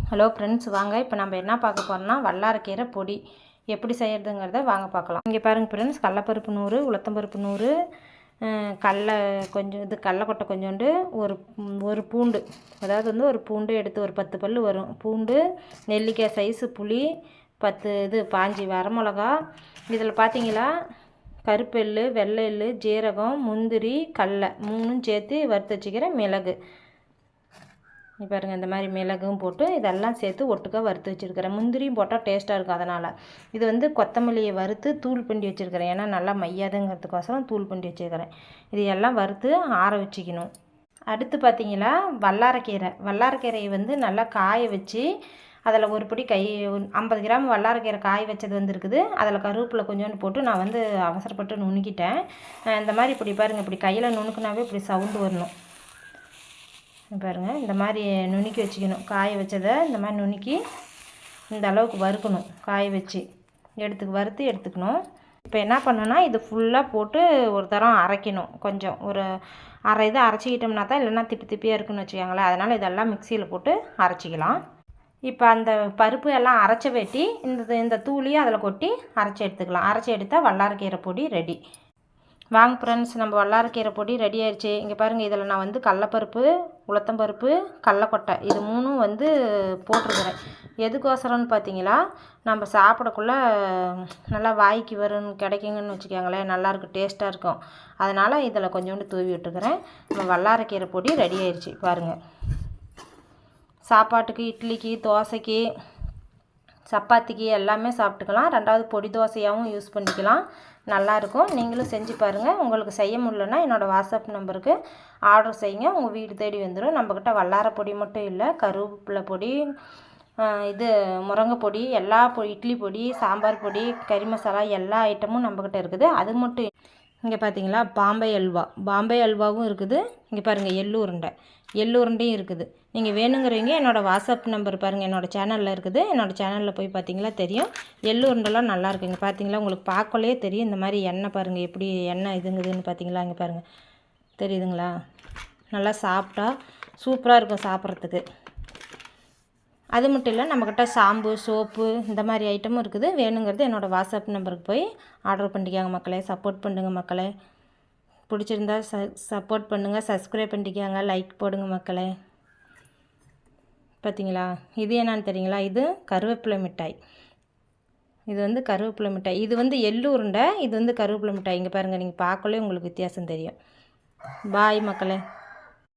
Hello friends, வாங்க இப்போ நம்ம என்ன பார்க்க போகிறோம்னா வல்லாரக்கீரை பொடி எப்படி செய்கிறதுங்கிறத வாங்க பார்க்கலாம். இங்கே பாருங்கள் ஃப்ரெண்ட்ஸ், கடலப்பருப்பு 100, உளுத்தம்பருப்பு 100, கடலை கொஞ்சம், இது கடலக்கொட்டை கொஞ்சோண்டு, ஒரு பூண்டு, அதாவது வந்து ஒரு பூண்டு எடுத்து ஒரு 10 பல் வரும் பூண்டு, நெல்லிக்காய் சைஸு புளி, 10 பாஞ்சி வரமிளகா. இதில் பார்த்தீங்களா கருப்பு எள்ளு, வெள்ளை எள்ளு, ஜீரகம், முந்திரி, கடலை 3ம் சேர்த்து வறுத்து வச்சுக்கிறேன். மிளகு பாருங்கள், இந்த மாதிரி மிளகும் போட்டு இதெல்லாம் சேர்த்து ஒட்டுக்காக வறுத்து வச்சுருக்கிறேன். முந்திரியும் போட்டால் டேஸ்ட்டாக இருக்கும். அதனால் இது வந்து கொத்தமல்லியை வறுத்து தூள் பண்ணி வச்சுருக்கிறேன். ஏன்னா நல்லா மையாதுங்கிறதுக்கோசரம் தூள் பண்ணி வச்சுருக்கிறேன். இது எல்லாம் வறுத்து ஆற வச்சுக்கணும். அடுத்து பார்த்தீங்களா வல்லாரக்கீரையை வந்து நல்லா காய வச்சு அதில் ஒரு பிடி 50 கிராம் வல்லாரக்கீரை காய வச்சது வந்துருக்குது. அதில் கருவேப்பிலை கொஞ்சோண்டு போட்டு நான் வந்து அவசரப்பட்டு நுணுக்கிட்டேன். இந்த மாதிரி இப்படி பாருங்கள், இப்படி கையில் நுணுக்குனாவே இப்படி சவுண்டு வரணும். பாருங்கள், இந்த மாதிரி நுணுக்கி வச்சுக்கணும். காய வச்சதை இந்த மாதிரி நுணுக்கி இந்த அளவுக்கு வறுக்கணும். காய வச்சு வறுத்து எடுத்துக்கணும். இப்போ என்ன பண்ணணும்னா இது ஃபுல்லாக போட்டு ஒரு தரம் அரைக்கணும். கொஞ்சம் ஒரு அரை இதை அரைச்சிக்கிட்டோம்னா தான், இல்லைன்னா திப்பியாக இருக்குன்னு வச்சுக்கோங்களேன். அதனால் இதெல்லாம் மிக்சியில் போட்டு அரைச்சிக்கலாம். இப்போ அந்த பருப்பு எல்லாம் அரைச்சி வெட்டி இந்த தூளியை அதில் கொட்டி அரைச்சி எடுத்துக்கலாம். அரைச்சி எடுத்தால் வல்லாரக்கீரை பொடி ரெடி. வாங்க ஃப்ரெண்ட்ஸ், நம்ம வல்லாரக்கீரை பொடி ரெடி ஆயிடுச்சு. இங்கே பாருங்கள், இதில் நான் வந்து கடலப்பருப்பு, உளுத்தம்பருப்பு, கடலக்கொட்டை இது 3ம் வந்து போட்டிருக்கிறேன். எதுக்கோசரம்னு பார்த்தீங்களா, நம்ம சாப்பிடக்குள்ளே நல்லா வாய்க்கு வரும்னு கிடைக்குங்கன்னு வச்சுக்கோங்களேன். நல்லாயிருக்கும், டேஸ்ட்டாக இருக்கும். அதனால் இதில் கொஞ்சோண்டு தூவி விட்டுக்கிறேன். நம்ம வல்லாரக்கீரை பொடி ரெடி ஆயிடுச்சு. பாருங்கள், சாப்பாட்டுக்கு, இட்லிக்கு, தோசைக்கு, சப்பாத்திக்கு எல்லாமே சாப்பிட்டுக்கலாம். 2வது பொடி தோசையாகவும் யூஸ் பண்ணிக்கலாம். நல்லாயிருக்கும். நீங்களும் செஞ்சு பாருங்கள். உங்களுக்கு செய்ய முடியலன்னா என்னோடய வாட்ஸ்அப் நம்பருக்கு ஆர்டர் செய்யுங்க. உங்கள் வீடு தேடி வந்துடும். நம்மக்கிட்ட வல்லார பொடி மட்டும் இல்லை, கருவேப்பிலை பொடி, இது முருங்கை பொடி, எல்லா இட்லி பொடி, சாம்பார் பொடி, கறி மசாலா எல்லா ஐட்டமும் நம்மக்கிட்ட இருக்குது. அது மட்டும் இங்கே பார்த்தீங்களா பாம்பே அல்வாவும் இருக்குது. இங்கே பாருங்கள், எள்ளு உருண்டையும் இருக்குது. நீங்கள் வேணுங்கிறவங்க என்னோடய வாட்ஸ்அப் நம்பர் பாருங்கள், என்னோடய சேனலில் இருக்குது. என்னோடய சேனலில் போய் பார்த்தீங்களா தெரியும். எள்ளு உருண்டெல்லாம் நல்லா இருக்குங்க. பார்த்தீங்களா, உங்களுக்கு பார்க்கலே தெரியும். இந்த மாதிரி எண்ணெய் பாருங்கள், எப்படி எண்ணெய் இதுங்குதுன்னு பார்த்தீங்களா. இங்கே பாருங்கள், தெரியுதுங்களா. நல்லா சாப்பிட்டா சூப்பராக இருக்கும் சாப்பிட்றதுக்கு. அது மட்டும் இல்லை, நம்மக்கிட்ட ஷாம்பு, சோப்பு இந்த மாதிரி ஐட்டமும் இருக்குது. வேணுங்கிறது என்னோடய வாட்ஸ்அப் நம்பருக்கு போய் ஆர்டர் பண்ணிக்காங்க மக்களே. சப்போர்ட் பண்ணுங்க மக்களே. பிடிச்சிருந்தா சப்போர்ட் பண்ணுங்கள். சப்ஸ்கிரைப் பண்ணிக்காங்க, லைக் போடுங்க மக்களே. பார்த்தீங்களா, இது என்னன்னு தெரியுங்களா, இது கருவேப்பிலை மிட்டாய். இது வந்து கருவேப்பிலை மிட்டாய். இது வந்து எள்ளு உருண்டை, இது வந்து கருவேப்பிலை மிட்டாய். இங்கே பாருங்கள், நீங்கள் பார்க்கலே உங்களுக்கு வித்தியாசம் தெரியும். பாய் மக்களே.